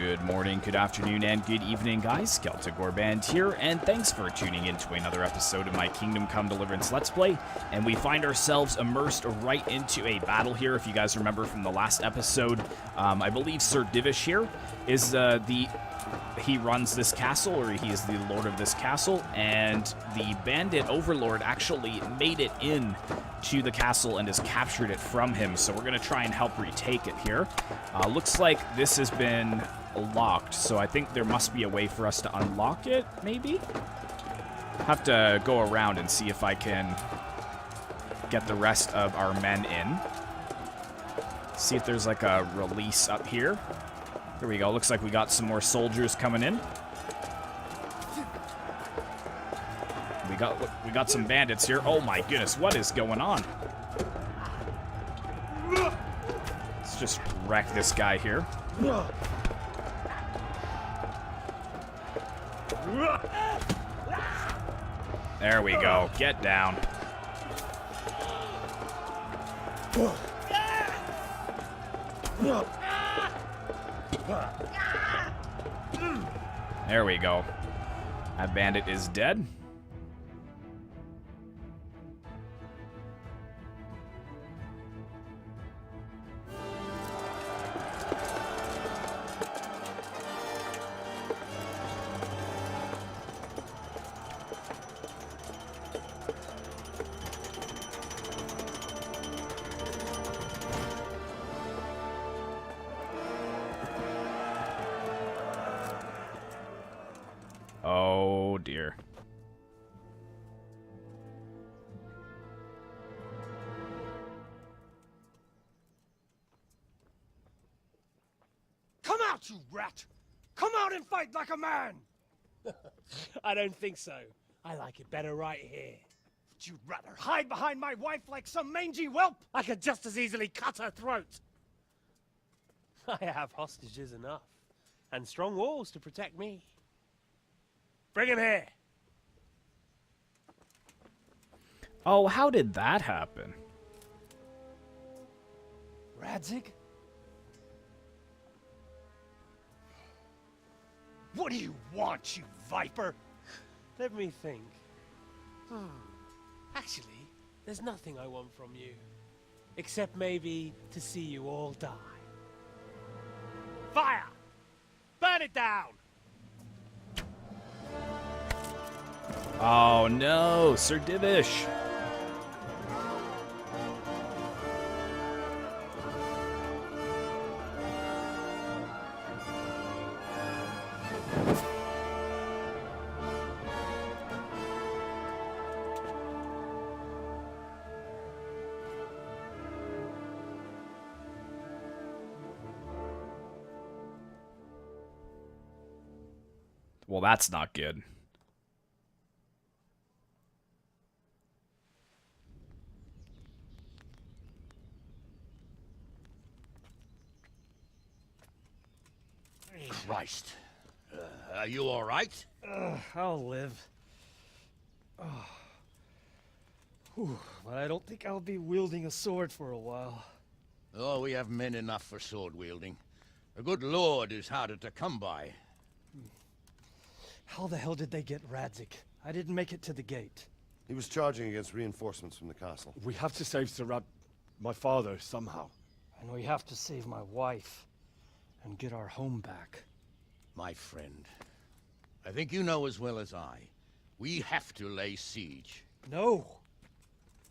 Good morning, good afternoon, and good evening, guys. Celtic Warband here, and thanks for tuning in to another episode of my Kingdom Come Deliverance Let's Play. And we find ourselves immersed right into a battle here. If you guys remember from the last episode, I believe Sir Divish here is he runs this castle, or he is the lord of this castle, and the bandit overlord actually made it in to the castle and has captured it from him, so we're going to try and help retake it here. Looks like this has been locked, so I think there must be a way for us to unlock it, maybe? Have to go around and see if I can get the rest of our men in. See if there's like a release up here. Here we go. Looks like we got some more soldiers coming in. We got some bandits here. Oh my goodness, what is going on? Let's just wreck this guy here. There we go. Get down. There we go. That bandit is dead. Oh dear. Come out, you rat! Come out and fight like a man! I don't think so. I like it better right here. Would you rather hide behind my wife like some mangy whelp? I could just as easily cut her throat. I have hostages enough, and strong walls to protect me. Bring him here. Oh, how did that happen? Radzig? What do you want, you viper? Let me think. Actually, there's nothing I want from you. Except maybe to see you all die. Fire! Burn it down! Oh no, Sir Divish. Well, that's not good. Christ. Are you all right? I'll live. But I don't think I'll be wielding a sword for a while. Oh, we have men enough for sword wielding. A good lord is harder to come by. How the hell did they get Radzig? I didn't make it to the gate. He was charging against reinforcements from the castle. We have to save my father, somehow. And we have to save my wife and get our home back. My friend, I think you know as well as I. We have to lay siege. No.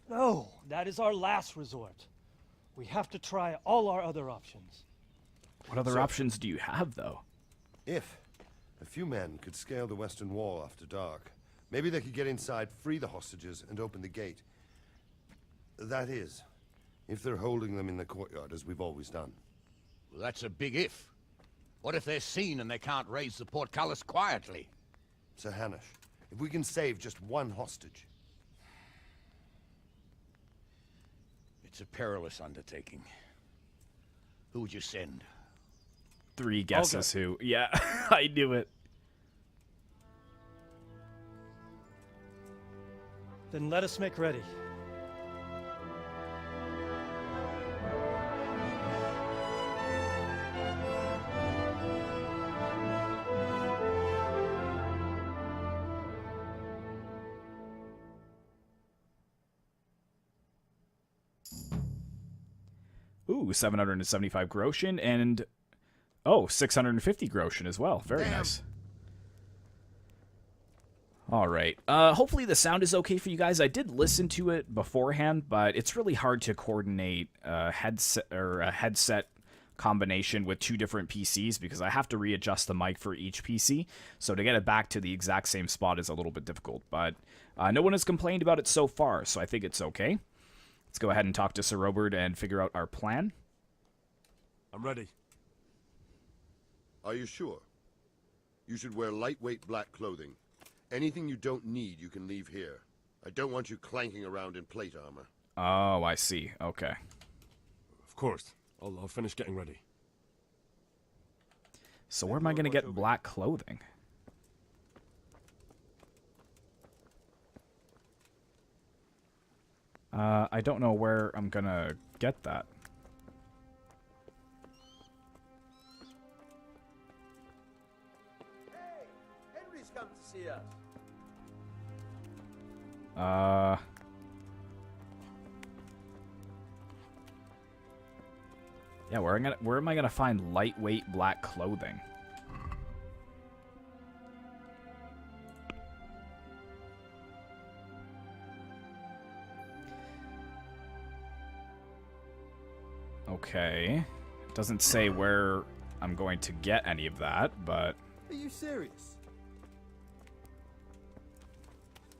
No, that is our last resort. We have to try all our other options. What other options do you have, though? If a few men could scale the western wall after dark, maybe they could get inside, free the hostages, and open the gate. That is, if they're holding them in the courtyard, as we've always done. Well, that's a big if. What if they're seen and they can't raise the portcullis quietly? Sir Hanush, if we can save just one hostage. It's a perilous undertaking. Who would you send? 3 guesses who. Yeah, I knew it. Then let us make ready. Ooh, 775 groschen and... Oh, 650 groschen as well. Very nice. All right. Hopefully the sound is okay for you guys. I did listen to it beforehand, but it's really hard to coordinate a headset combination with two different PCs because I have to readjust the mic for each PC. So to get it back to the exact same spot is a little bit difficult. But no one has complained about it so far, so I think it's okay. Let's go ahead and talk to Sir Robert and figure out our plan. I'm ready. Are you sure? You should wear lightweight black clothing. Anything you don't need, you can leave here. I don't want you clanking around in plate armor. Oh, I see. Okay. Of course. I'll finish getting ready. So where am I going to get black clothing? I don't know where I'm going to get that. Hey, Henry's come to see us. Yeah, where am I gonna find lightweight black clothing? Okay. It doesn't say where I'm going to get any of that, but... Are you serious?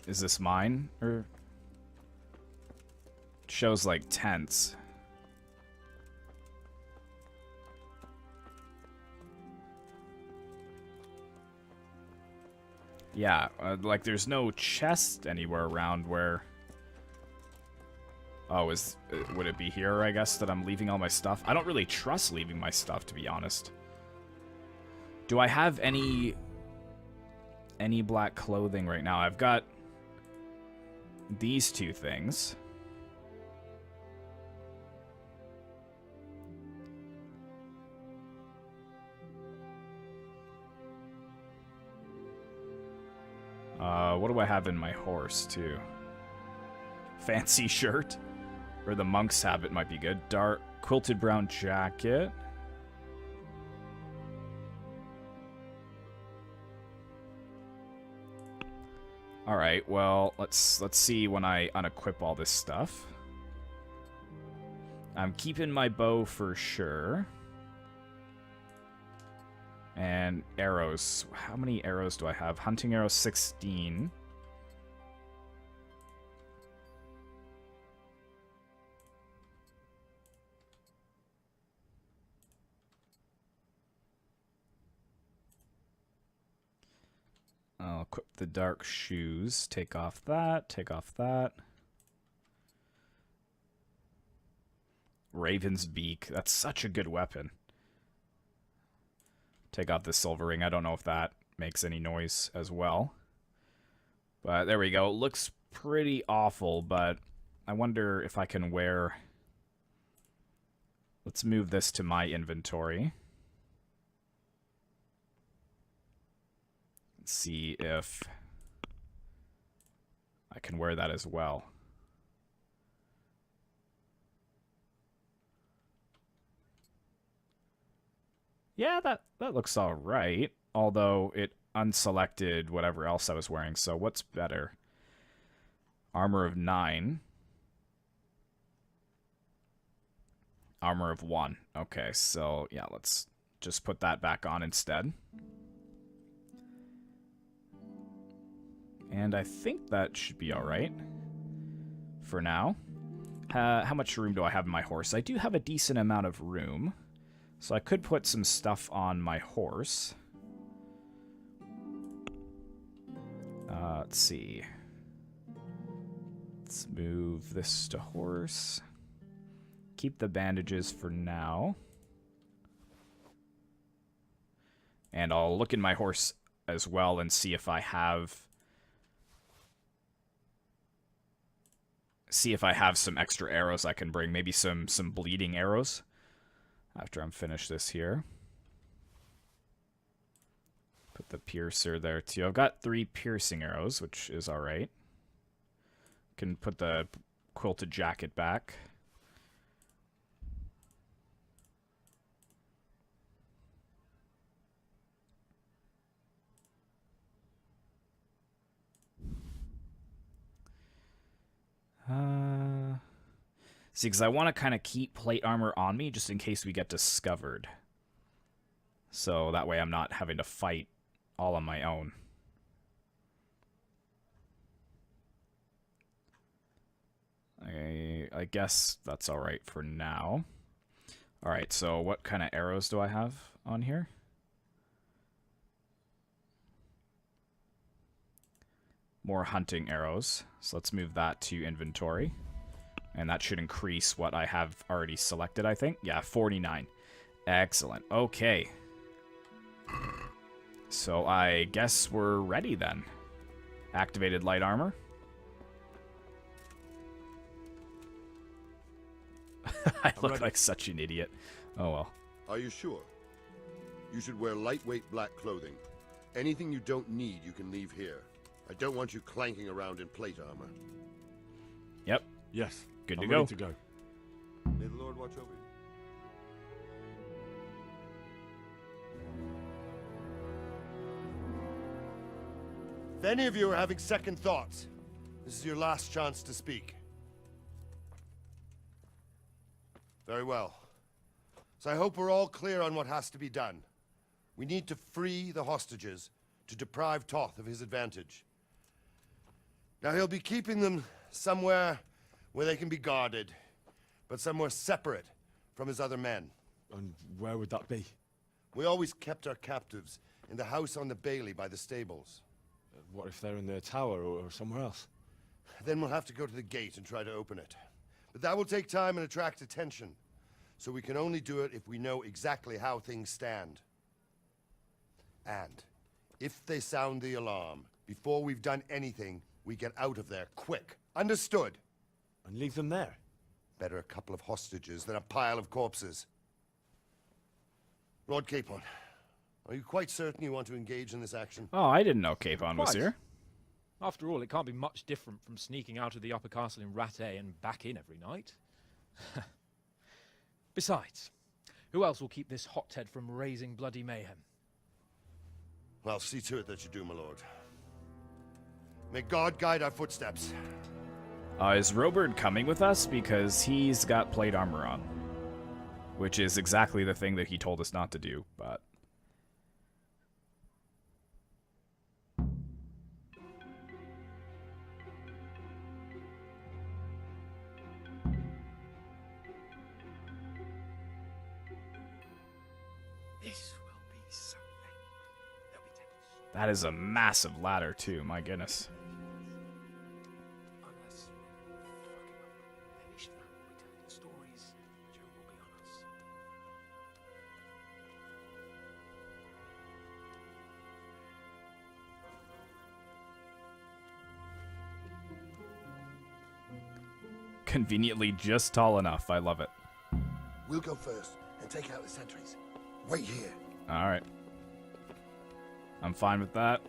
Is this mine? Or... It shows like tents. Yeah, like there's no chest anywhere around where... Oh, would it be here, I guess, that I'm leaving all my stuff? I don't really trust leaving my stuff, to be honest. Do I have any black clothing right now? I've got these two things. What do I have in my horse, too? Fancy shirt? Or the monk's habit might be good. Dark quilted brown jacket. Alright, well, let's see when I unequip all this stuff. I'm keeping my bow for sure. And arrows. How many arrows do I have? Hunting arrows 16. I'll equip the dark shoes. Take off that. Take off that. Raven's beak. That's such a good weapon. Take off the silver ring. I don't know if that makes any noise as well. But there we go. It looks pretty awful, but I wonder if I can wear... Let's move this to my inventory. Let's see if I can wear that as well. Yeah, that looks all right, although it unselected whatever else I was wearing, so what's better? Armor of 9. Armor of 1. Okay, so yeah, let's just put that back on instead. And I think that should be all right for now. How much room do I have in my horse? I do have a decent amount of room. So I could put some stuff on my horse. Let's see. Let's move this to horse. Keep the bandages for now. And I'll look in my horse as well and see if I have... See if I have some extra arrows I can bring. Maybe some bleeding arrows. After I'm finished this here. Put the piercer there too. I've got 3 piercing arrows, which is alright. Can put the quilted jacket back. See, because I want to kind of keep plate armor on me just in case we get discovered. So that way I'm not having to fight all on my own. I guess that's alright for now. Alright, so what kind of arrows do I have on here? More hunting arrows. So let's move that to inventory. And that should increase what I have already selected, I think. Yeah, 49. Excellent. Okay. So I guess we're ready then. Activated light armor. I look like such an idiot. Oh well. Are you sure? You should wear lightweight black clothing. Anything you don't need, you can leave here. I don't want you clanking around in plate armor. Yep. Yes. Good to I'm go. ready to go. May the Lord watch over you. If any of you are having second thoughts, this is your last chance to speak. Very well. So I hope we're all clear on what has to be done. We need to free the hostages to deprive Toth of his advantage. Now he'll be keeping them somewhere where they can be guarded, but somewhere separate from his other men. And where would that be? We always kept our captives in the house on the bailey by the stables. What if they're in their tower or somewhere else? Then we'll have to go to the gate and try to open it. But that will take time and attract attention. So we can only do it if we know exactly how things stand. And if they sound the alarm, before we've done anything, we get out of there quick. Understood? And leave them there? Better a couple of hostages than a pile of corpses. Lord Capon, are you quite certain you want to engage in this action? Oh, I didn't know Capon was Quite. here. After all, it can't be much different from sneaking out of the upper castle in Rattay and back in every night. Besides, who else will keep this hothead from raising bloody mayhem? Well, see to it that you do, my lord. May God guide our footsteps. Is Robert coming with us? Because he's got plate armor on. Which is exactly the thing that he told us not to do, but... This will be something. There'll be tables. That is a massive ladder, too. My goodness. Unless we're fucking up. Maybe should be telling stories. Joe will be on us. Conveniently just tall enough. I love it. We'll go first and take out the sentries. Wait here. Alright. I'm fine with that.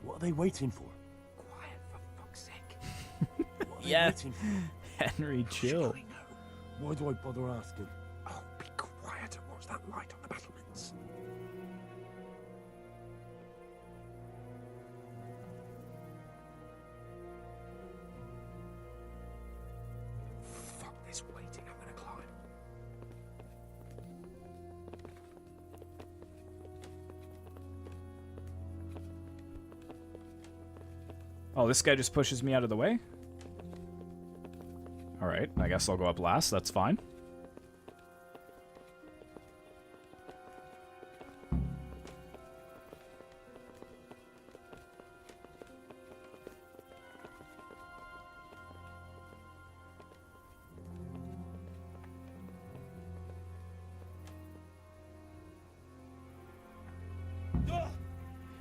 What are they waiting for? Quiet, for fuck's sake. What are they Yeah. waiting for? Henry, chill. Why do I bother asking? Oh, be quiet and watch that light on the battlements. Fuck this waiting, I'm gonna climb. Oh, this guy just pushes me out of the way? Alright, I guess I'll go up last. That's fine.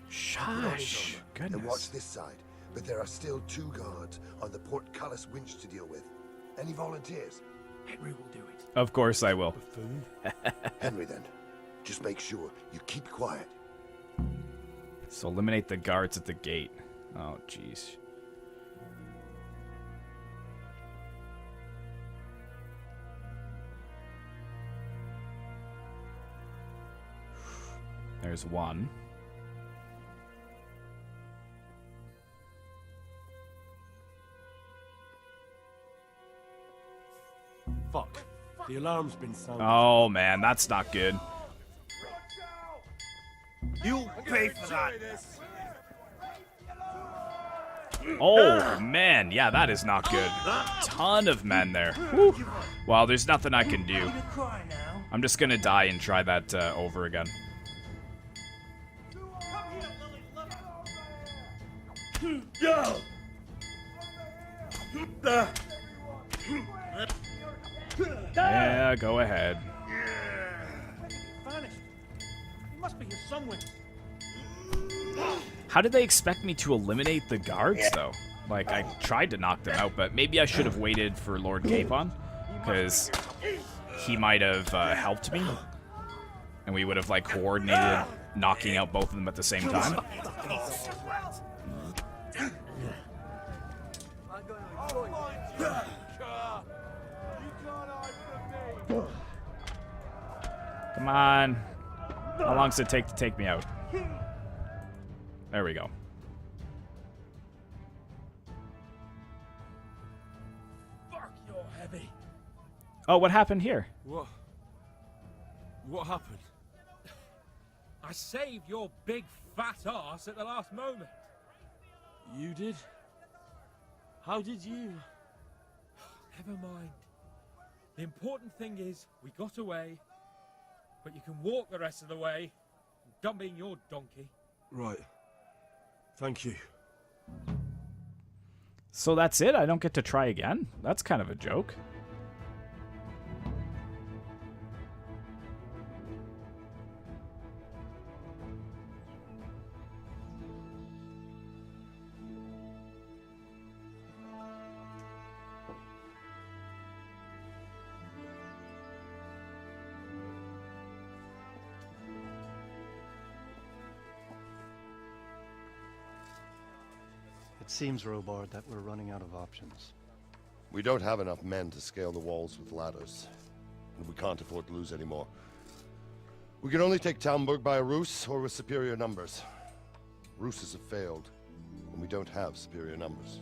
Shush. And watch Goodness. this side. But there are still 2 guards on the portcullis winch to deal with. Any volunteers? Henry will do it. Of course I will. Buffoon? Henry, then. Just make sure you keep quiet. So eliminate the guards at the gate. Oh, jeez. There's one. Fuck. The alarm's been sounded. Oh, man, that's not good. You'll pay for that. Oh, man. Yeah, that is not good. Ton of men there. Whew. Well, there's nothing I can do. I'm just going to die and try that over again. Yeah, go ahead. Vanished. He must be here somewhere. How did they expect me to eliminate the guards, though? Like, I tried to knock them out, but maybe I should have waited for Lord Capon, because he might have helped me, and we would have, like, coordinated knocking out both of them at the same time. Come on. How long does it take to take me out? There we go. Fuck, you're heavy. Oh, what happened here? What happened? I saved your big fat ass at the last moment. You did? How did you? Never mind. The important thing is we got away, but you can walk the rest of the way. Done being your donkey. Right. Thank you. So that's it? I don't get to try again? That's kind of a joke. It seems, Robard, that we're running out of options. We don't have enough men to scale the walls with ladders, and we can't afford to lose any more. We can only take Talmberg by a ruse or with superior numbers. Ruses have failed, and we don't have superior numbers.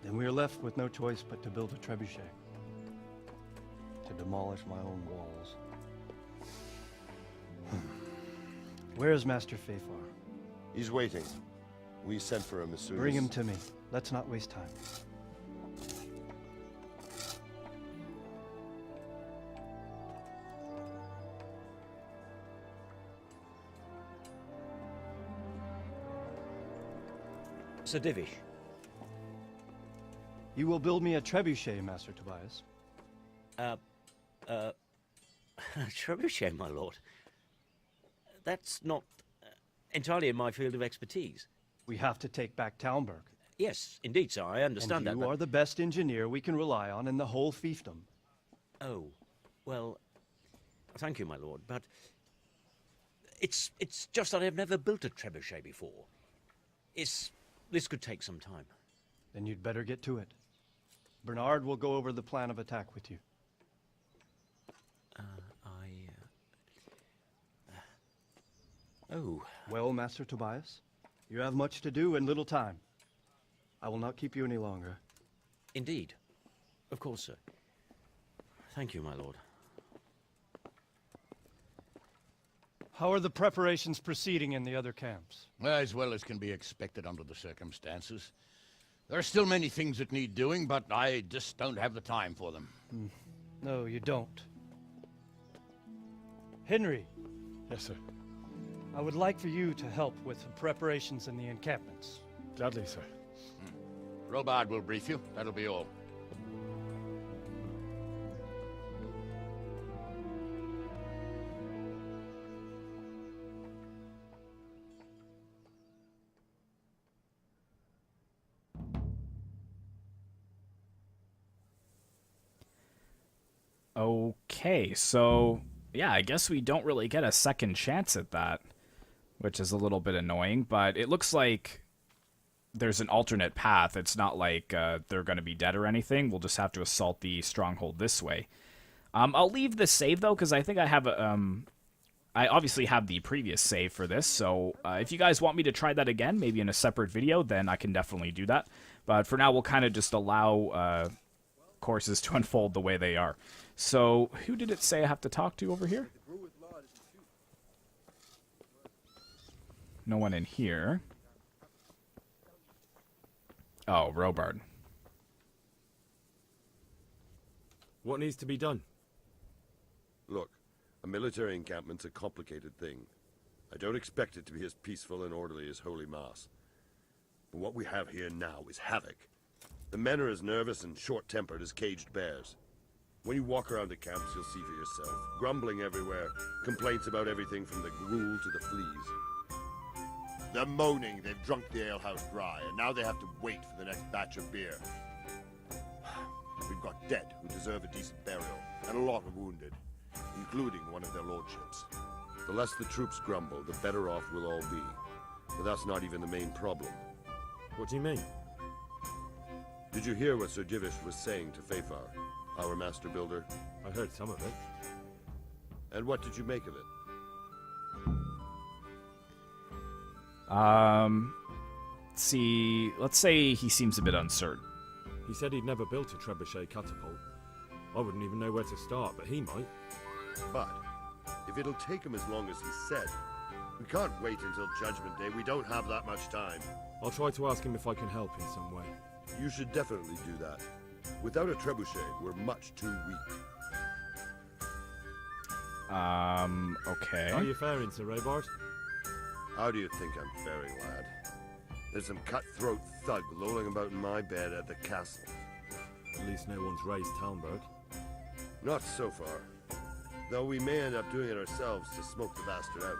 Then we're left with no choice but to build a trebuchet. To demolish my own walls. Where is Master Fafar? He's waiting. We sent for him as soon as... Bring him to me. Let's not waste time. Sir Divish. You will build me a trebuchet, Master Tobias. Trebuchet, my lord. That's not entirely in my field of expertise. We have to take back Talmberg. Yes, indeed, sir. I understand that. You are the best engineer we can rely on in the whole fiefdom. Oh, well, thank you, my lord, but it's just that I've never built a trebuchet before. This could take some time. Then you'd better get to it. Bernard will go over the plan of attack with you. Oh. Well, Master Tobias, you have much to do and little time. I will not keep you any longer. Indeed. Of course, sir. Thank you, my lord. How are the preparations proceeding in the other camps? As well as can be expected under the circumstances. There are still many things that need doing, but I just don't have the time for them. No, you don't. Henry. Yes, sir. I would like for you to help with the preparations in the encampments. Gladly, sir. Robard will brief you. That'll be all. Okay, so yeah, I guess we don't really get a second chance at that, which is a little bit annoying, but it looks like there's an alternate path. It's not like they're going to be dead or anything. We'll just have to assault the stronghold this way. I'll leave the save, though, because I think I have I obviously have the previous save for this, so if you guys want me to try that again, maybe in a separate video, then I can definitely do that. But for now, we'll kind of just allow courses to unfold the way they are. So, who did it say I have to talk to over here? No one in here. Oh, Robard. What needs to be done? Look, a military encampment's a complicated thing. I don't expect it to be as peaceful and orderly as Holy Mass. But what we have here now is havoc. The men are as nervous and short-tempered as caged bears. When you walk around the camps, you'll see for yourself. Grumbling everywhere, complaints about everything from the gruel to the fleas. They're moaning they've drunk the alehouse dry, and now they have to wait for the next batch of beer. We've got dead who deserve a decent burial, and a lot of wounded, including one of their lordships. The less the troops grumble, the better off we'll all be. But that's not even the main problem. What do you mean? Did you hear what Sir Divish was saying to Fafar, our master builder? I heard some of it. And what did you make of it? See, let's say he seems a bit uncertain. He said he'd never built a trebuchet catapult. I wouldn't even know where to start, but he might. But if it'll take him as long as he said, we can't wait until Judgment Day. We don't have that much time. I'll try to ask him if I can help in some way. You should definitely do that. Without a trebuchet, we're much too weak. Okay. How are you faring, Sir Robard? How do you think I'm faring, lad? There's some cutthroat thug lolling about in my bed at the castle. At least no one's raised Talmberg. Not so far. Though we may end up doing it ourselves to smoke the bastard out.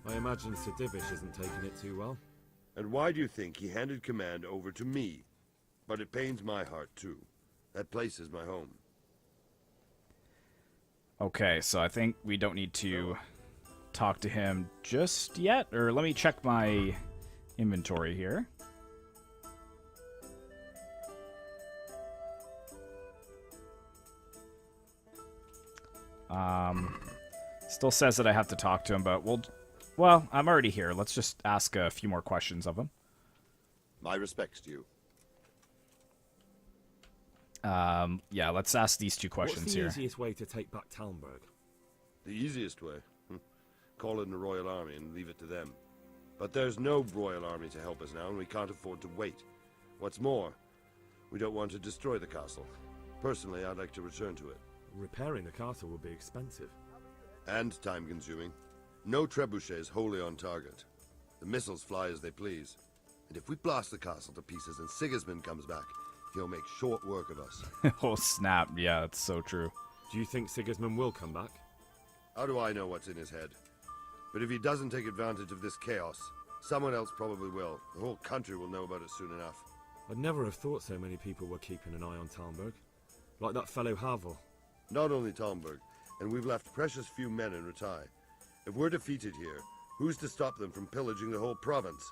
I imagine Sir Divish isn't taking it too well. And why do you think he handed command over to me? But it pains my heart, too. That place is my home. Okay, so I think we don't need to talk to him just yet. Or let me check my inventory here. Still says that I have to talk to him, but well, I'm already here. Let's just ask a few more questions of him. My respects to you. Yeah, let's ask these two questions here. What's the easiest way to take back Talmberg? The easiest way? Call in the Royal Army and leave it to them. But there's no Royal Army to help us now, and we can't afford to wait. What's more, we don't want to destroy the castle. Personally, I'd like to return to it. Repairing the castle will be expensive. And time-consuming. No trebuchet is wholly on target. The missiles fly as they please. And if we blast the castle to pieces and Sigismund comes back, he'll make short work of us. Oh, snap. Yeah, that's so true. Do you think Sigismund will come back? How do I know what's in his head? But if he doesn't take advantage of this chaos, someone else probably will. The whole country will know about it soon enough. I'd never have thought so many people were keeping an eye on Talmberg. Like that fellow Havel. Not only Talmberg, and we've left precious few men in Radzig. If we're defeated here, who's to stop them from pillaging the whole province?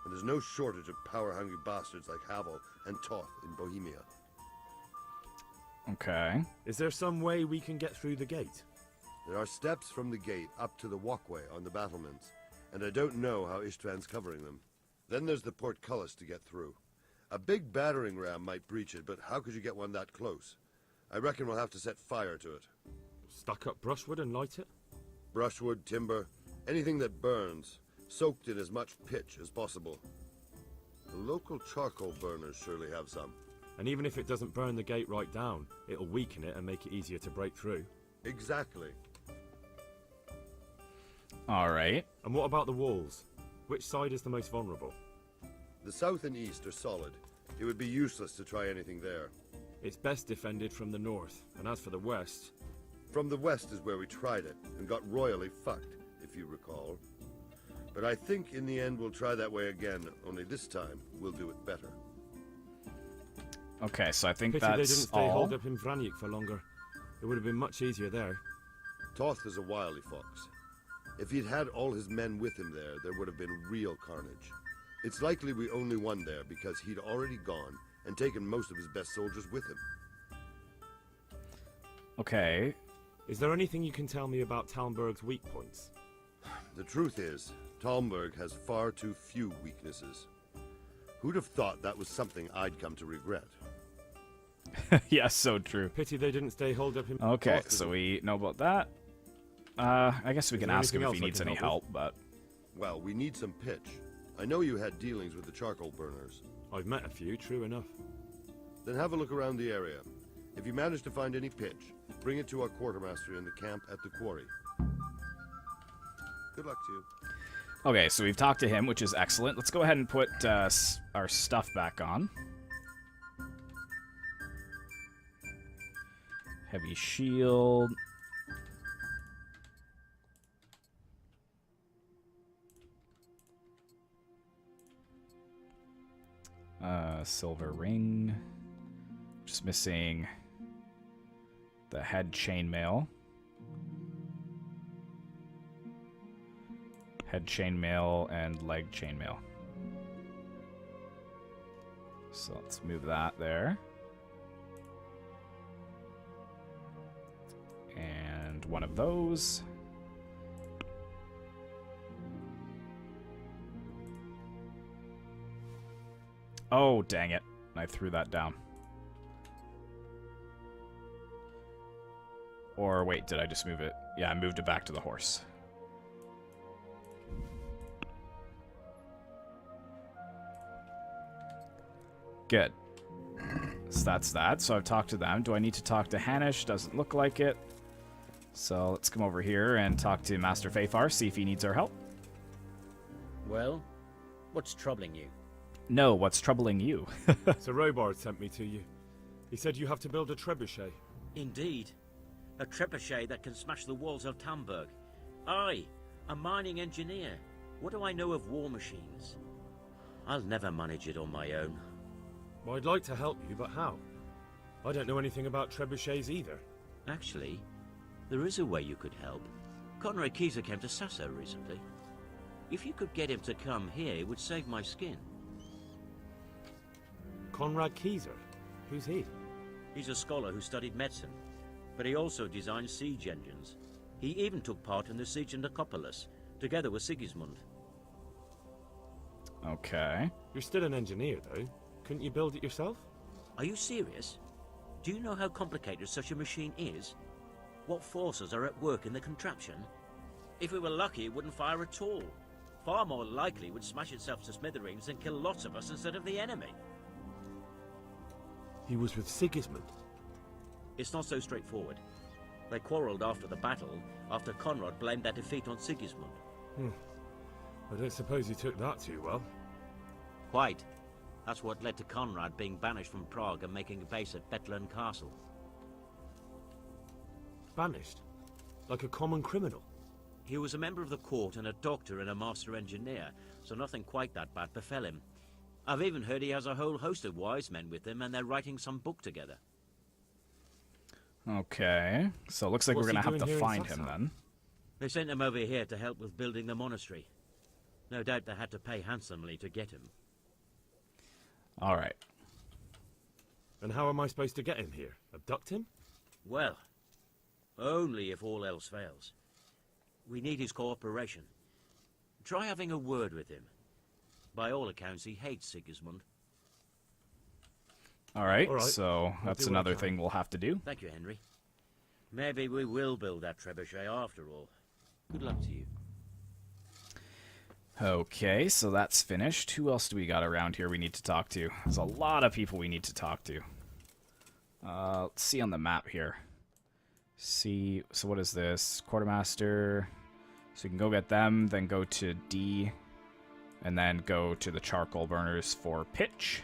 And there's no shortage of power-hungry bastards like Havel and Tosh in Bohemia. Okay. Is there some way we can get through the gate? There are steps from the gate up to the walkway on the battlements, and I don't know how Istvan's covering them. Then there's the portcullis to get through. A big battering ram might breach it, but how could you get one that close? I reckon we'll have to set fire to it. Stack up brushwood and light it? Brushwood, timber, anything that burns, soaked in as much pitch as possible. The local charcoal burners surely have some. And even if it doesn't burn the gate right down, it'll weaken it and make it easier to break through. Exactly. All right. And what about the walls? Which side is the most vulnerable? The south and east are solid. It would be useless to try anything there. It's best defended from the north, and as for the west... From the west is where we tried it, and got royally fucked, if you recall. But I think in the end we'll try that way again, only this time we'll do it better. Okay, so I think Pity that's they didn't stay all. holed up in Vranic for longer. It would have been much easier there. Toth is a wily fox. If he'd had all his men with him there would have been real carnage. It's likely we only won there because he'd already gone and taken most of his best soldiers with him. Okay. Is there anything you can tell me about Talmberg's weak points? The truth is, Talmberg has far too few weaknesses. Who'd have thought that was something I'd come to regret? Yeah, so true. Pity they didn't stay holed up in... Okay, Boston. so we know about that. I guess we Is can there ask him anything if he else I needs can any help help, but... Well, we need some pitch. I know you had dealings with the charcoal burners. I've met a few, true enough. Then have a look around the area. If you manage to find any pitch, bring it to our quartermaster in the camp at the quarry. Good luck to you. Okay, so we've talked to him, which is excellent. Let's go ahead and put our stuff back on. Heavy shield. Silver ring. Just missing the head chainmail. Head chainmail and leg chainmail. So let's move that there. And one of those. Oh, dang it. I threw that down. Or wait, did I just move it? Yeah, I moved it back to the horse. Good. So that's that. So I've talked to them. Do I need to talk to Hanish? Doesn't look like it. So let's come over here and talk to Master Fafar, see if he needs our help. Well, what's troubling you? No, what's troubling you? Sir Robard sent me to you. He said you have to build a trebuchet. Indeed. A trebuchet that can smash the walls of Talmberg. I, a mining engineer. What do I know of war machines? I'll never manage it on my own. Well, I'd like to help you, but how? I don't know anything about trebuchets either. Actually, there is a way you could help. Conrad Kieser came to Sasso recently. If you could get him to come here, it would save my skin. Conrad Kieser? Who's he? He's a scholar who studied medicine, but he also designed siege engines. He even took part in the siege of Nicopolis, together with Sigismund. Okay. You're still an engineer, though. Couldn't you build it yourself? Are you serious? Do you know how complicated such a machine is? What forces are at work in the contraption? If we were lucky, it wouldn't fire at all. Far more likely, it would smash itself to smithereens and kill lots of us instead of the enemy. He was with Sigismund. It's not so straightforward. They quarreled after the battle, after Conrad blamed their defeat on Sigismund. I don't suppose he took that too well. Quite. That's what led to Conrad being banished from Prague and making a base at Betlen Castle. Banished? Like a common criminal? He was a member of the court and a doctor and a master engineer, so nothing quite that bad befell him. I've even heard he has a whole host of wise men with him and they're writing some book together. Okay. So it looks like What's we're going he to have doing to here in find him Sasso? then. They sent him over here to help with building the monastery. No doubt they had to pay handsomely to get him. All right. And how am I supposed to get him here? Abduct him? Well, only if all else fails. We need his cooperation. Try having a word with him. By all accounts, he hates Sigismund. All right. All right. So that's do what I another can. thing we'll have to do. Thank you, Henry. Maybe we will build that trebuchet after all. Good luck to you. Okay, so that's finished. Who else do we got around here we need to talk to? There's a lot of people we need to talk to. Let's see on the map here. See, so what is this? Quartermaster. So you can go get them, then go to D, and then go to the charcoal burners for pitch.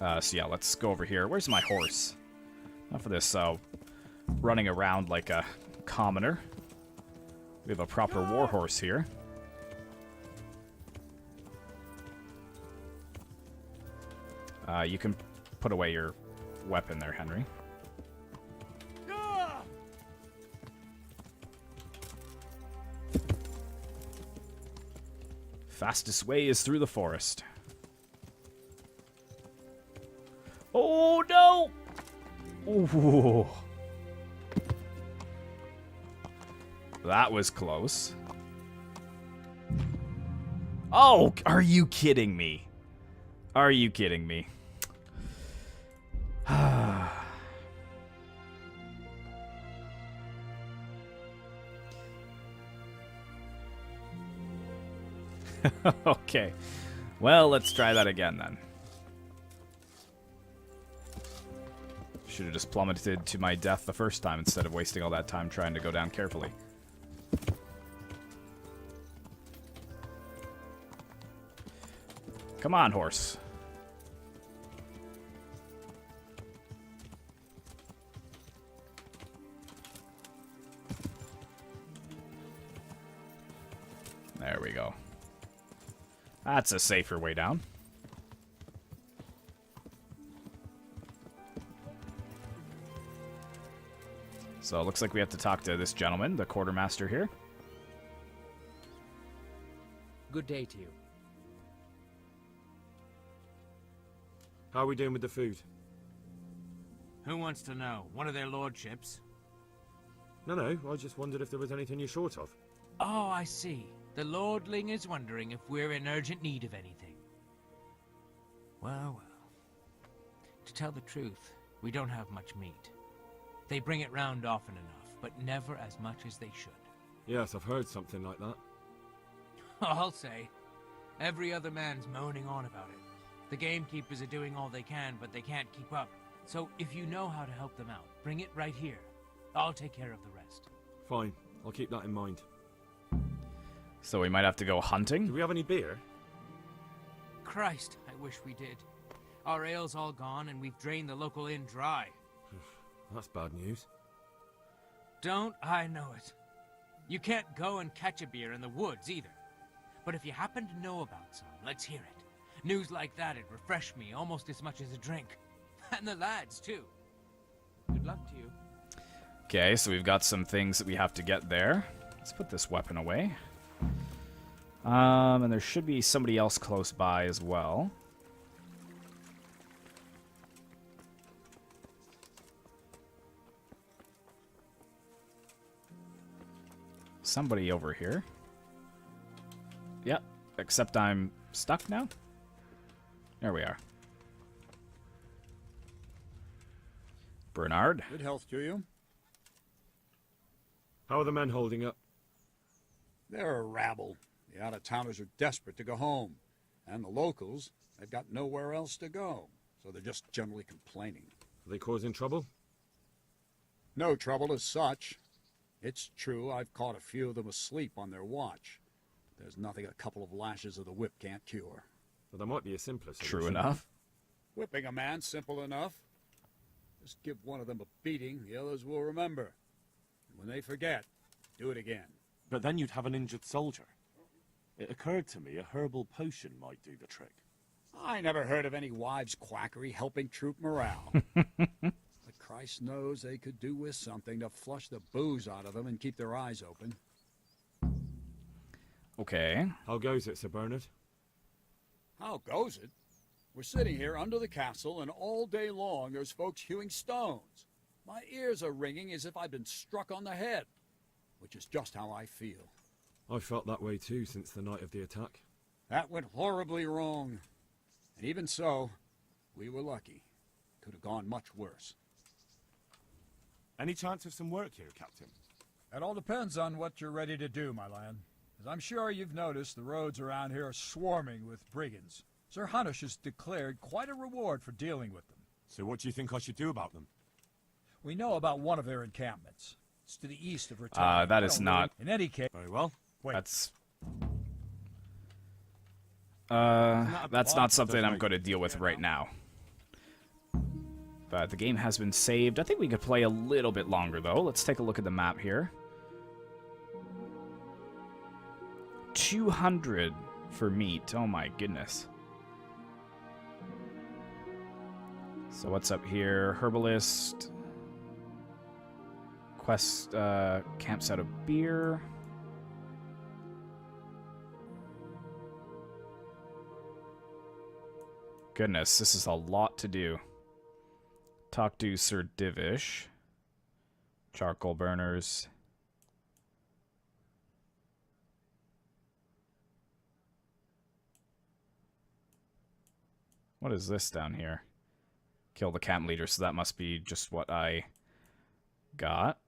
So yeah, let's go over here. Where's my horse? Enough of this running around like a commoner. We have a proper war horse here. You can put away your weapon there, Henry. Fastest way is through the forest. Oh, no! Ooh. That was close. Oh, are you kidding me? Are you kidding me? Okay. Well, let's try that again then. Should have just plummeted to my death the first time instead of wasting all that time trying to go down carefully. Come on, horse. There we go. That's a safer way down. So it looks like we have to talk to this gentleman, the quartermaster here. Good day to you. How are we doing with the food? Who wants to know? One of their lordships? No, I just wondered if there was anything you're short of. Oh, I see. The lordling is wondering if we're in urgent need of anything. Well. To tell the truth, we don't have much meat. They bring it round often enough, but never as much as they should. Yes, I've heard something like that. I'll say. Every other man's moaning on about it. The gamekeepers are doing all they can, but they can't keep up. So if you know how to help them out, bring it right here. I'll take care of the rest. Fine, I'll keep that in mind. So we might have to go hunting? Do we have any beer? Christ, I wish we did. Our ale's all gone, and we've drained the local inn dry. That's bad news. Don't I know it? You can't go and catch a beer in the woods, either. But if you happen to know about some, let's hear it. News like that'd refresh me almost as much as a drink. And the lads, too. Good luck to you. Okay, so we've got some things that we have to get there. Let's put this weapon away. And there should be somebody else close by as well. Somebody over here. Yep, except I'm stuck now. There we are. Bernard. Good health to you. How are the men holding up? They're a rabble. The out-of-towners are desperate to go home. And the locals, they've got nowhere else to go. So they're just generally complaining. Are they causing trouble? No trouble as such. It's true I've caught a few of them asleep on their watch. There's nothing a couple of lashes of the whip can't cure. Well, there might be a simpler solution. True enough. Whipping a man, simple enough. Just give one of them a beating, the others will remember. And when they forget, do it again. But then you'd have an injured soldier. It occurred to me a herbal potion might do the trick. I never heard of any wives' quackery helping troop morale. But Christ knows they could do with something to flush the booze out of them and keep their eyes open. Okay. How goes it, Sir Bernard? How goes it? We're sitting here under the castle, and all day long there's folks hewing stones. My ears are ringing as if I'd been struck on the head, which is just how I feel. I felt that way too since the night of the attack. That went horribly wrong. And even so, we were lucky. Could have gone much worse. Any chance of some work here, Captain? It all depends on what you're ready to do, my lad. As I'm sure you've noticed, the roads around here are swarming with brigands. Sir Hanush has declared quite a reward for dealing with them. So what do you think I should do about them? We know about one of their encampments. It's to the east of Radzig. That is not... In any case... Very well. Wait. That's not something I'm going to deal with right now. But the game has been saved. I think we could play a little bit longer, though. Let's take a look at the map here. 200 for meat. Oh my goodness. So what's up here? Herbalist. Quest camps out of beer. Goodness, this is a lot to do. Talk to Sir Divish. Charcoal burners. What is this down here? Kill the camp leader, so that must be just what I got.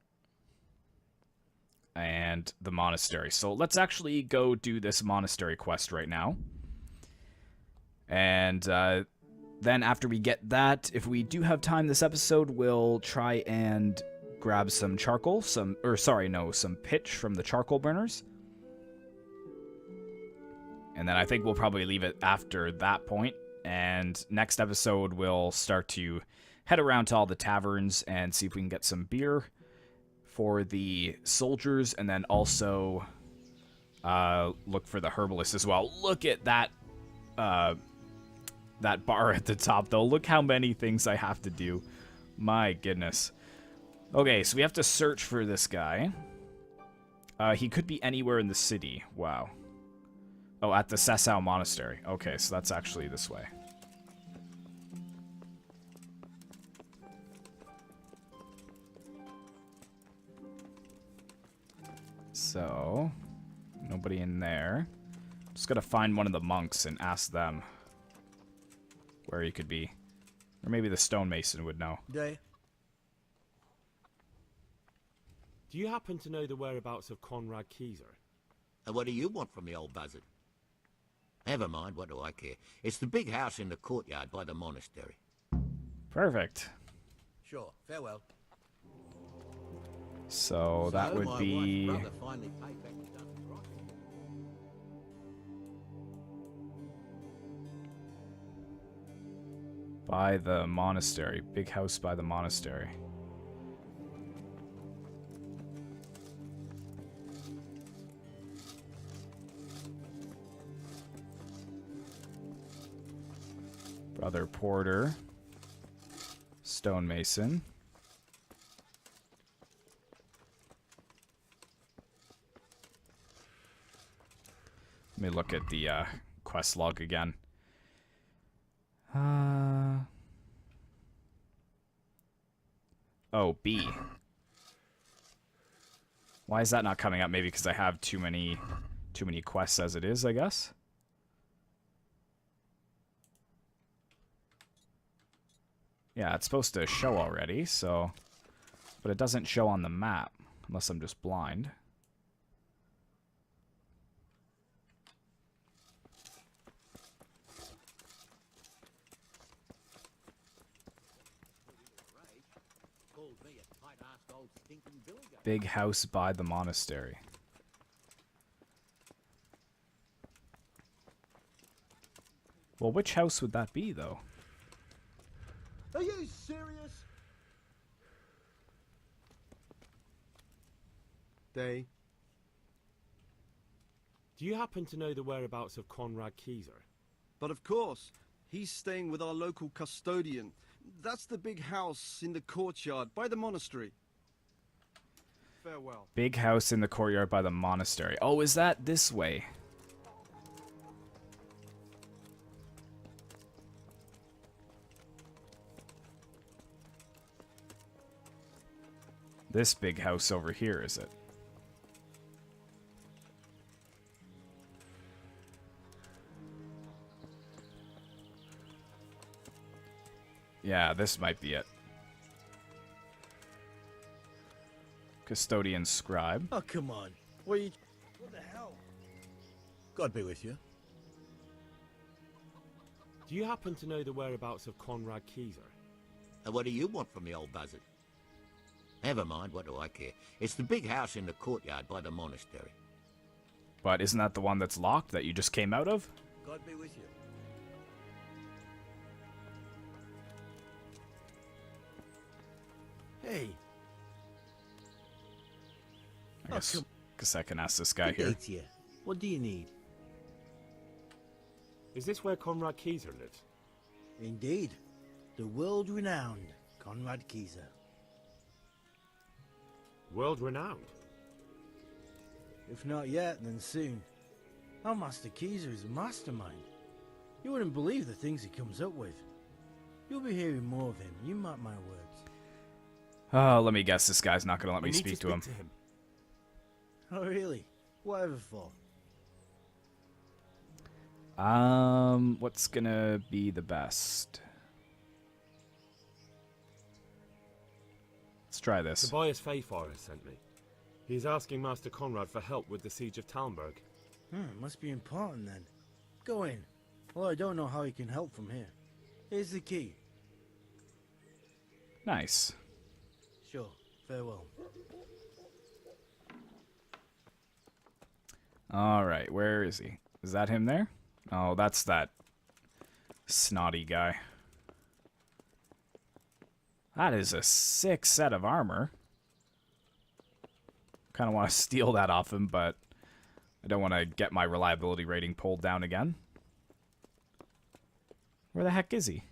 and the monastery. So let's actually go do this monastery quest right now. And then after we get that, if we do have time this episode, we'll try and grab some charcoal, some pitch from the charcoal burners. And then I think we'll probably leave it after that point. And next episode, we'll start to head around to all the taverns and see if we can get some beer for the soldiers, and then also look for the herbalist as well. Look at that that bar at the top, though. Look how many things I have to do. My goodness. Okay, so we have to search for this guy. He could be anywhere in the city. Wow. Oh, at the Sessau Monastery. Okay, so that's actually this way. So, nobody in there. Just gotta find one of the monks and ask them where he could be. Or maybe the stonemason would know. Do you happen to know the whereabouts of Conrad Keyser? And what do you want from the old buzzard? Never mind, what do I care? It's the big house in the courtyard by the monastery. Perfect. Sure, farewell. So that would be... by the monastery. Big house by the monastery. Brother Porter. Stonemason. Let me look at the quest log again. Oh, B. Why is that not coming up? Maybe because I have too many quests as it is, I guess. Yeah, it's supposed to show already, so... but it doesn't show on the map, unless I'm just blind. Big house by the monastery. Well, which house would that be, though? Are you serious? Do you happen to know the whereabouts of Conrad Keyser? But of course, he's staying with our local custodian. That's the big house in the courtyard by the monastery. Farewell. Big house in the courtyard by the monastery. Oh, is that this way? This big house over here, is it? Yeah, this might be it. Custodian scribe. Oh, come on. What the hell? God be with you. Do you happen to know the whereabouts of Conrad Keyser? And what do you want from the old buzzard? Never mind, what do I care? It's the big house in the courtyard by the monastery. But isn't that the one that's locked that you just came out of? God be with you. Hey. I guess I can ask this guy here. You. What do you need? Is this where Conrad Keyser lives? Indeed. The world-renowned Conrad Keyser. World-renowned? If not yet, then soon. Our Master Keyser is a mastermind. You wouldn't believe the things he comes up with. You'll be hearing more of him, you mark my words. Oh, let me guess, this guy's not going to let me need speak to him. Oh, really? Whatever for? What's gonna be the best? Let's try this. Tobias Fayfarer sent me. He's asking Master Conrad for help with the siege of Talmberg. Must be important then. Go in. Well, I don't know how he can help from here. Here's the key. Nice. Sure. Farewell. Alright, where is he? Is that him there? Oh, that's that snotty guy. That is a sick set of armor. Kind of want to steal that off him, but I don't want to get my reliability rating pulled down again. Where the heck is he?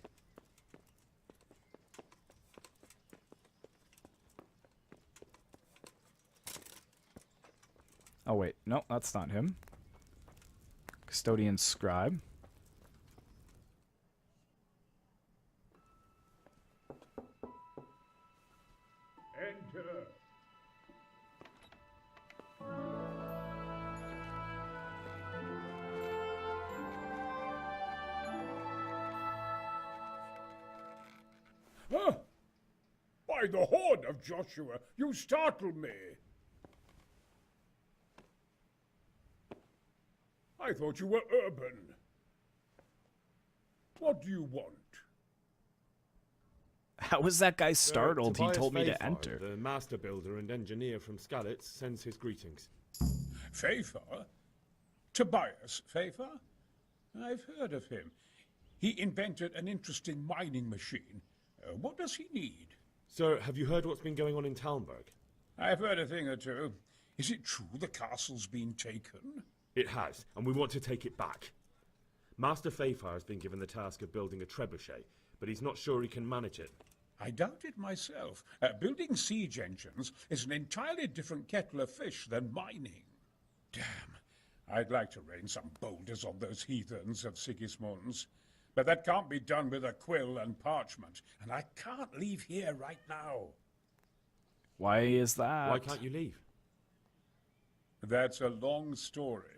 Oh wait, no, that's not him. Custodian Scribe. Enter. Huh? By the horn of Joshua, you startle me. I thought you were urban. What do you want? How was that guy startled? He Tobias told me to Fafar, enter. The master builder and engineer from Skalitz sends his greetings. Fafar? Tobias Fafar? I've heard of him. He invented an interesting mining machine. What does he need? Sir, have you heard what's been going on in Talmberg? I've heard a thing or two. Is it true the castle's been taken? It has, and we want to take it back. Master Fafar has been given the task of building a trebuchet, but he's not sure he can manage it. I doubt it myself. Building siege engines is an entirely different kettle of fish than mining. Damn, I'd like to rain some boulders on those heathens of Sigismund's. But that can't be done with a quill and parchment, and I can't leave here right now. Why is that? Why can't you leave? That's a long story.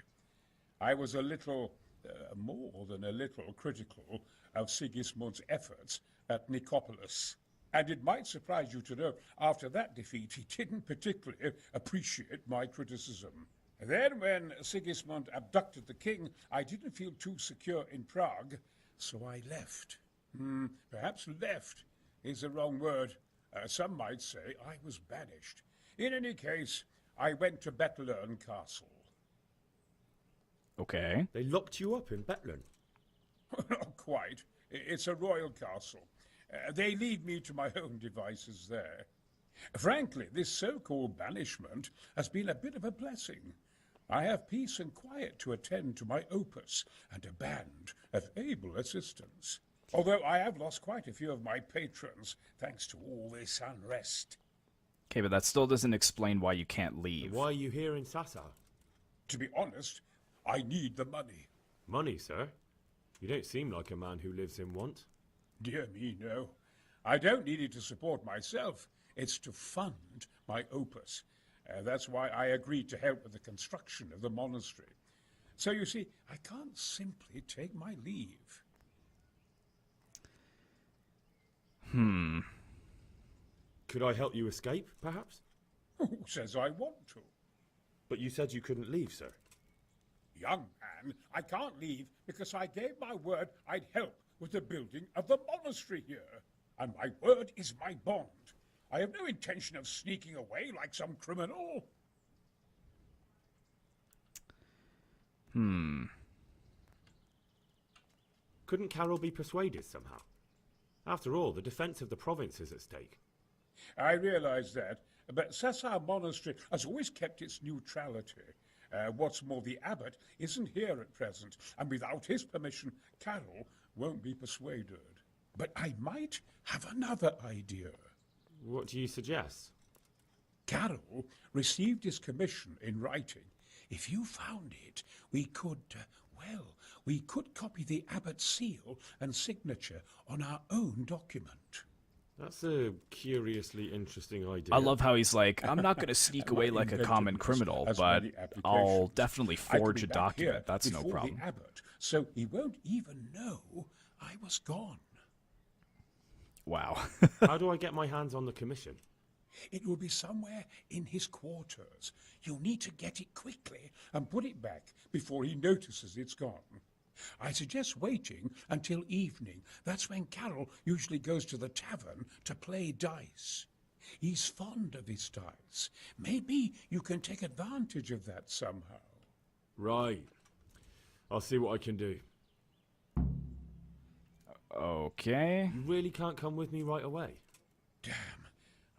I was a little, more than a little, critical of Sigismund's efforts at Nicopolis. And it might surprise you to know, after that defeat, he didn't particularly appreciate my criticism. Then, when Sigismund abducted the king, I didn't feel too secure in Prague, so I left. Perhaps left is the wrong word. Some might say I was banished. In any case, I went to Bettlern Castle. Okay. They locked you up in Bettlern? Not quite. It's a royal castle. They leave me to my own devices there. Frankly, this so-called banishment has been a bit of a blessing. I have peace and quiet to attend to my opus and a band of able assistants. Although I have lost quite a few of my patrons, thanks to all this unrest. Okay, but that still doesn't explain why you can't leave. Why are you here in Sassa? To be honest, I need the money. Money, sir? You don't seem like a man who lives in want. Dear me, no. I don't need it to support myself. It's to fund my opus. That's why I agreed to help with the construction of the monastery. So you see, I can't simply take my leave. Could I help you escape, perhaps? Who says I want to? But you said you couldn't leave, sir. Young man, I can't leave because I gave my word I'd help with the building of the monastery here. And my word is my bond. I have no intention of sneaking away like some criminal. Couldn't Carol be persuaded somehow? After all, the defense of the province is at stake. I realize that, but Sassa Monastery has always kept its neutrality. What's more, the abbot isn't here at present, and without his permission, Carol won't be persuaded. But I might have another idea. What do you suggest? Carol received his commission in writing. If you found it, we could, we could copy the abbot's seal and signature on our own document. That's a curiously interesting idea. I love how he's like, I'm not going to sneak away like a common criminal, but I'll definitely forge a document. That's no problem. The abbot, so he won't even know I was gone. Wow. How do I get my hands on the commission? It will be somewhere in his quarters. You'll need to get it quickly and put it back before he notices it's gone. I suggest waiting until evening. That's when Carol usually goes to the tavern to play dice. He's fond of his dice. Maybe you can take advantage of that somehow. Right. I'll see what I can do. Okay. You really can't come with me right away? Damn.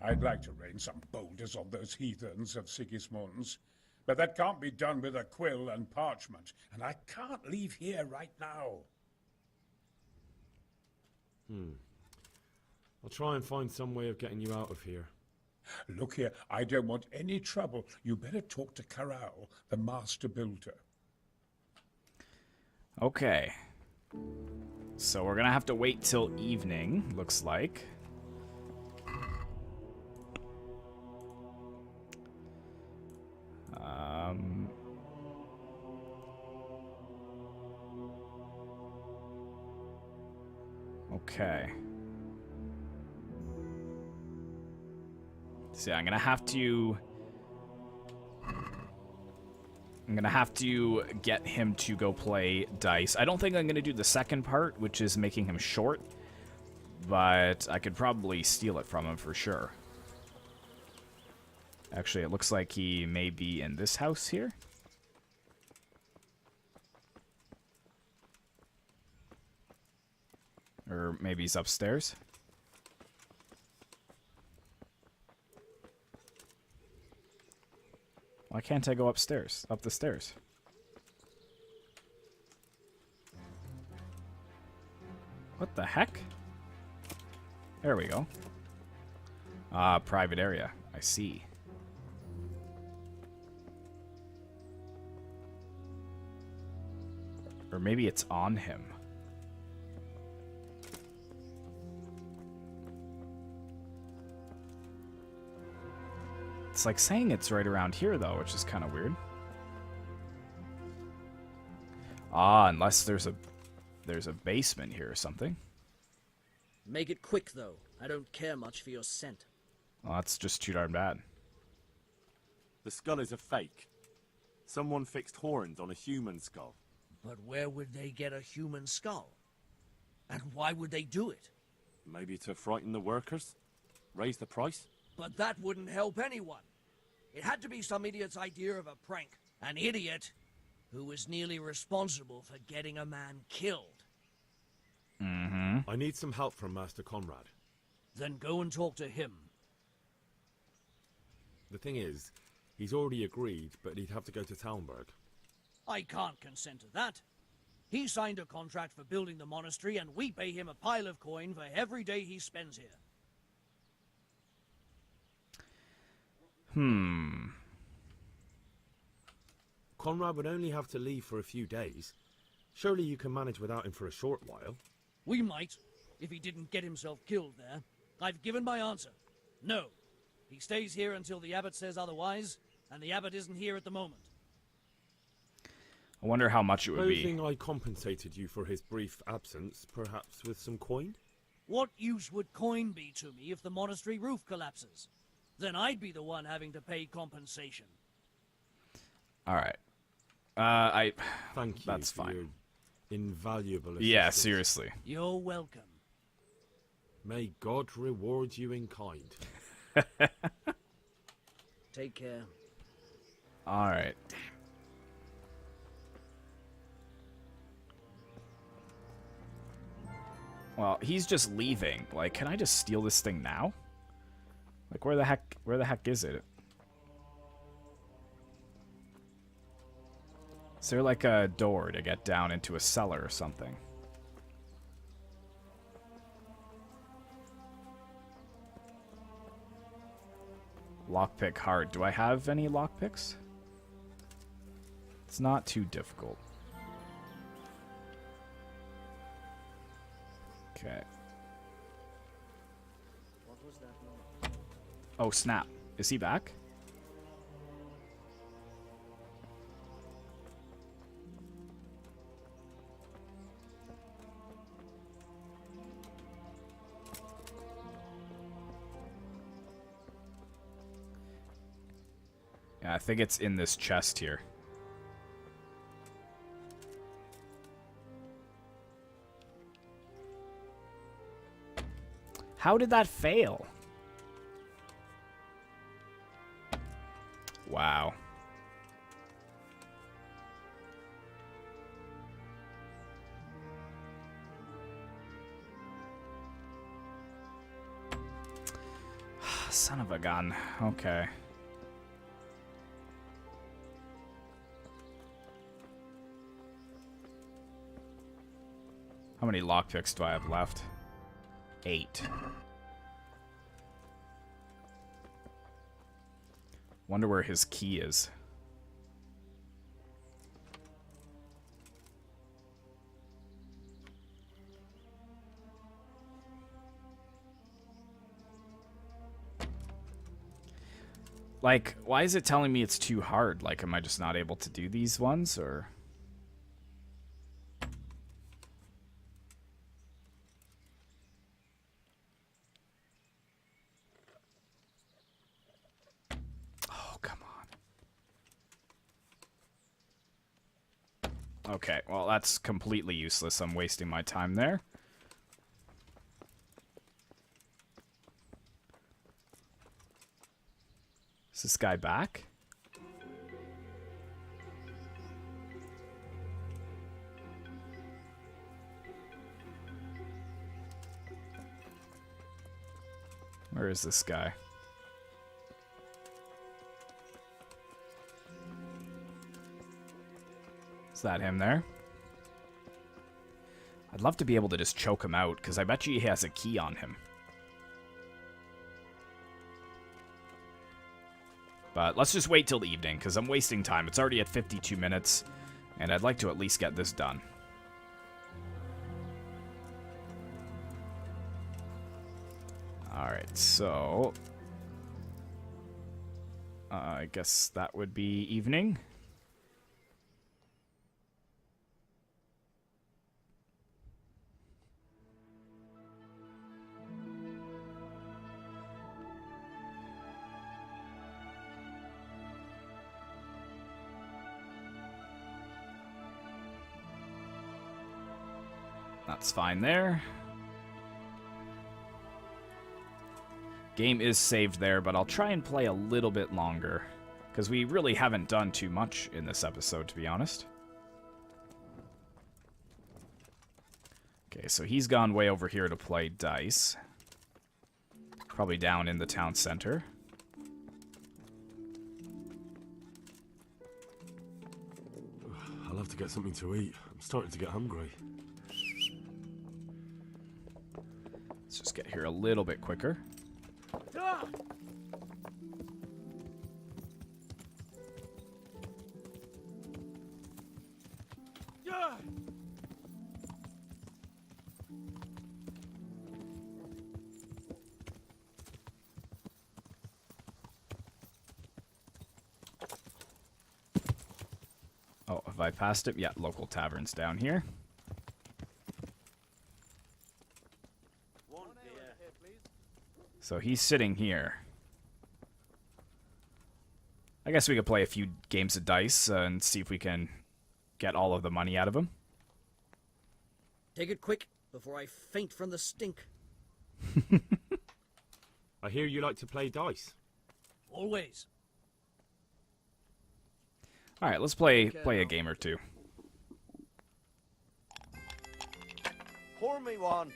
I'd like to rain some boulders on those heathens of Sigismund's. But that can't be done with a quill and parchment, and I can't leave here right now. I'll try and find some way of getting you out of here. Look here, I don't want any trouble. You better talk to Corral, the master builder. Okay. So we're gonna have to wait till evening, looks like. Okay. See, I'm gonna have to get him to go play dice. I don't think I'm gonna do the second part, which is making him short, but I could probably steal it from him for sure. Actually, it looks like he may be in this house here. Or maybe he's upstairs. Why can't I go upstairs? Up the stairs? What the heck? There we go. Ah, private area. I see. Or maybe it's on him. It's like saying it's right around here, though, which is kind of weird. Ah, unless there's a basement here or something. Make it quick, though. I don't care much for your scent. Well, that's just too darn bad. The skull is a fake. Someone fixed horns on a human skull. But where would they get a human skull? And why would they do it? Maybe to frighten the workers? Raise the price? But that wouldn't help anyone. It had to be some idiot's idea of a prank. An idiot who was nearly responsible for getting a man killed. I need some help from Master Conrad. Then go and talk to him. The thing is, he's already agreed, but he'd have to go to Talmberg. I can't consent to that. He signed a contract for building the monastery, and we pay him a pile of coin for every day he spends here. Conrad would only have to leave for a few days. Surely you can manage without him for a short while. We might, if he didn't get himself killed there. I've given my answer. No. He stays here until the abbot says otherwise, and the abbot isn't here at the moment. I wonder how much it would be. Supposing I compensated you for his brief absence, perhaps with some coin? What use would coin be to me if the monastery roof collapses? Then I'd be the one having to pay compensation. All right. Thank you. That's for fine. your invaluable assistance. Yeah, seriously. You're welcome. May God reward you in kind. Take care. All right. Well, he's just leaving. Like, can I just steal this thing now? Like, where the heck is it? Is there like a door to get down into a cellar or something? Lockpick hard. Do I have any lockpicks? It's not too difficult. Okay. What was that noise? Oh, snap. Is he back? I think it's in this chest here. How did that fail? Wow. Son of a gun. Okay. How many lockpicks do I have left? 8. Wonder where his key is. Like, why is it telling me it's too hard? Like, am I just not able to do these ones, or... Oh, come on. Okay, well, that's completely useless. I'm wasting my time there. Is this guy back? Where is this guy? Is that him there? I'd love to be able to just choke him out, because I bet you he has a key on him. But let's just wait till the evening, because I'm wasting time. It's already at 52 minutes, and I'd like to at least get this done. Alright, so... I guess that would be evening. That's fine there. Game is saved there, but I'll try and play a little bit longer, because we really haven't done too much in this episode, to be honest. Okay, so he's gone way over here to play dice. Probably down in the town center. I'll have to get something to eat. I'm starting to get hungry. Let's just get here a little bit quicker. Oh, have I passed it? Yeah, local taverns down here. So he's sitting here. I guess we could play a few games of dice and see if we can get all of the money out of him. Take it quick before I faint from the stink. I hear you like to play dice. Always. All right, let's play a game or two. Pour me one.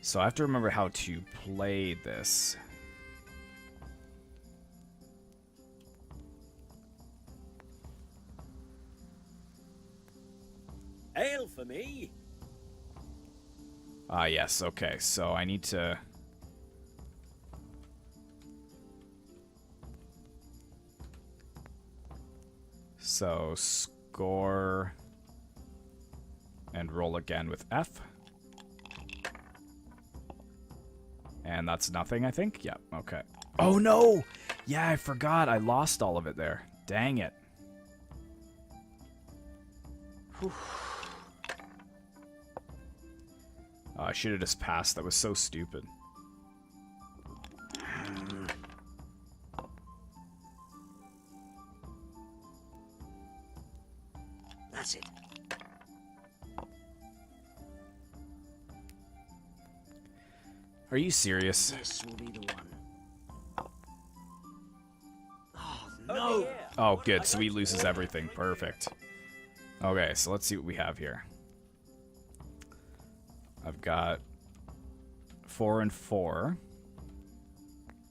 So I have to remember how to play this. Ale for me. Ah, yes, okay. So I need to... So score and roll again with F. And that's nothing, I think? Yep, okay. Oh, no! Yeah, I forgot. I lost all of it there. Dang it. Whew. Oh, I should have just passed. That was so stupid. That's it. Are you serious? This will be the one. Oh, no! Oh, good. So he loses everything. Perfect. Okay, so let's see what we have here. I've got 4 and 4.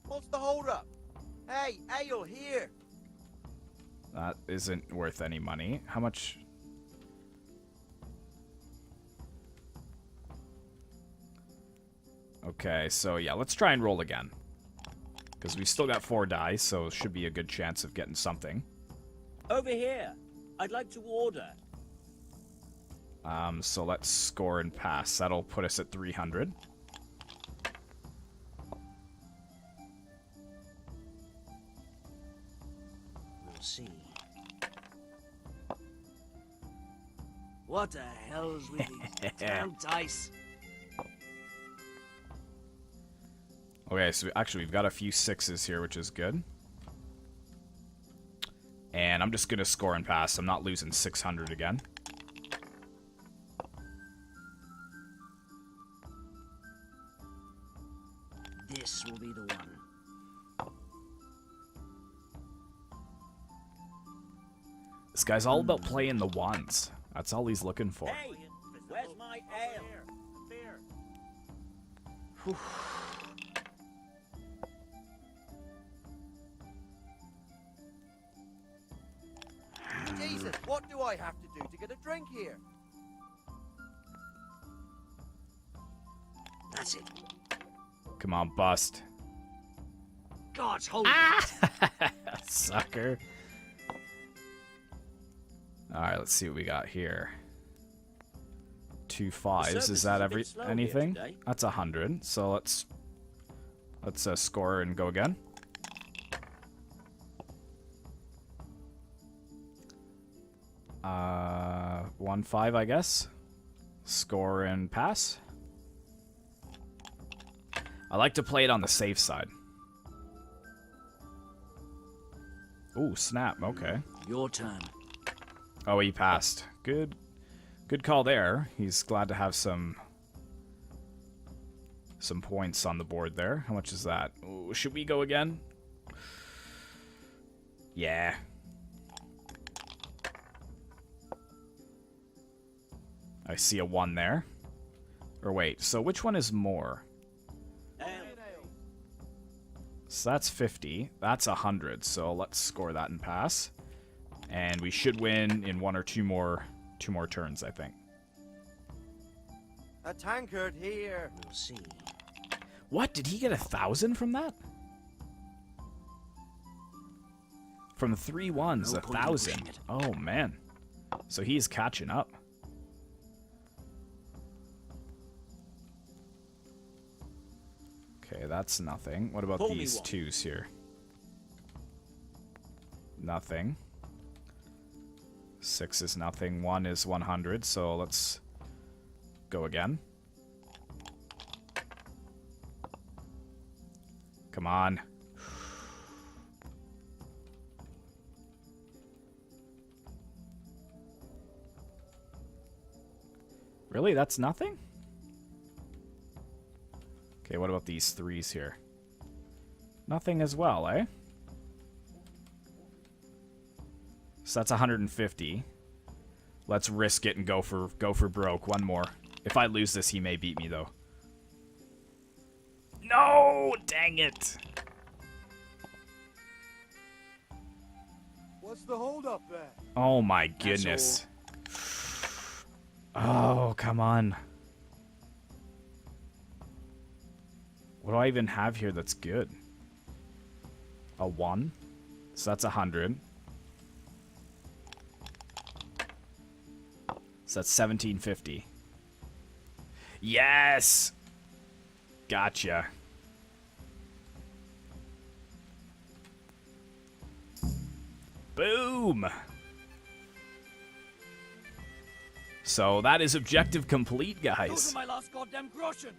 What's the hold up? Hey, you're here. That isn't worth any money. How much? Okay, so yeah, let's try and roll again. Because we still got 4 dice, so should be a good chance of getting something. Over here. I'd like to order. So let's score and pass. That'll put us at 300. We'll see. What the hell's with these damn dice? Okay, so actually we've got a few 6s here, which is good. And I'm just going to score and pass. I'm not losing 600 again. This will be the one. This guy's all about playing the ones. That's all he's looking for. Hey, where's my ale? Jesus, what do I have to do to get a drink here? That's it. Come on, bust. God's holy. Sucker. Alright, let's see what we got here. 2 5s. Is that anything? That's 100. So let's score and go again. Uh, 1 5, I guess. Score and pass. I like to play it on the safe side. Ooh, snap. Okay. Your turn. Oh, he passed. Good call there. He's glad to have some points on the board there. How much is that? Ooh, should we go again? Yeah. I see a 1 there. Or wait, so which one is more? So that's 50. That's 100. So let's score that and pass. And we should win in 1 or 2 more turns, I think. A tankard here. We'll see. What? Did he get 1,000 from that? From 3 1s, 1,000. Oh man. So he's catching up. Okay, that's nothing. What about these 2s here? Nothing. 6 is nothing. 1 is 100, so let's go again. Come on. Really? That's nothing? Okay, what about these 3s here? Nothing as well, eh? So that's 150. Let's risk it and go for broke. 1 more. If I lose this, he may beat me though. No! Dang it! What's the hold up there? Oh my goodness. Oh, come on. What do I even have here that's good? A 1. So that's 100. So that's 1750. Yes! Gotcha. Boom! So that is objective complete, guys. Those are my last goddamn groschen.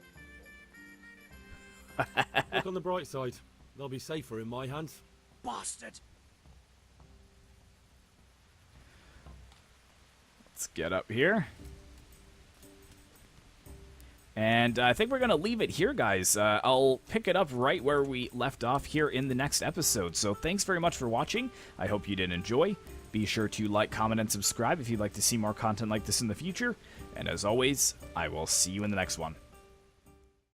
Look on the bright side. They'll be safer in my hands. Bastard. Let's get up here. And I think we're going to leave it here, guys. I'll pick it up right where we left off here in the next episode. So thanks very much for watching. I hope you did enjoy. Be sure to like, comment, and subscribe if you'd like to see more content like this in the future. And as always, I will see you in the next one.